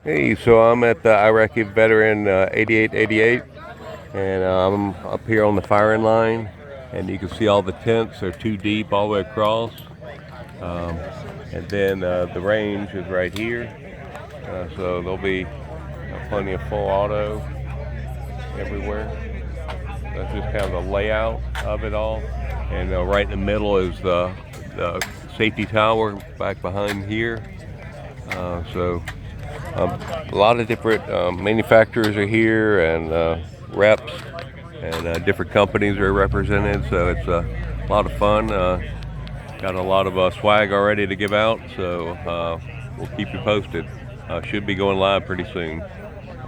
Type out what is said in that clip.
Hey, so I'm at the Iraqi Veteran 8888, and I'm up here on the firing line, and you can see all the tents are too deep all the way across. Um, and then the range is right here, so there'll be plenty of full auto everywhere. That's just kind of the layout of it all. And right in the middle is the safety tower back behind here. So a lot of different manufacturers are here and reps, and different companies are represented. So it's a lot of fun. Got a lot of swag already to give out. So we'll keep you posted. Should be going live pretty soon.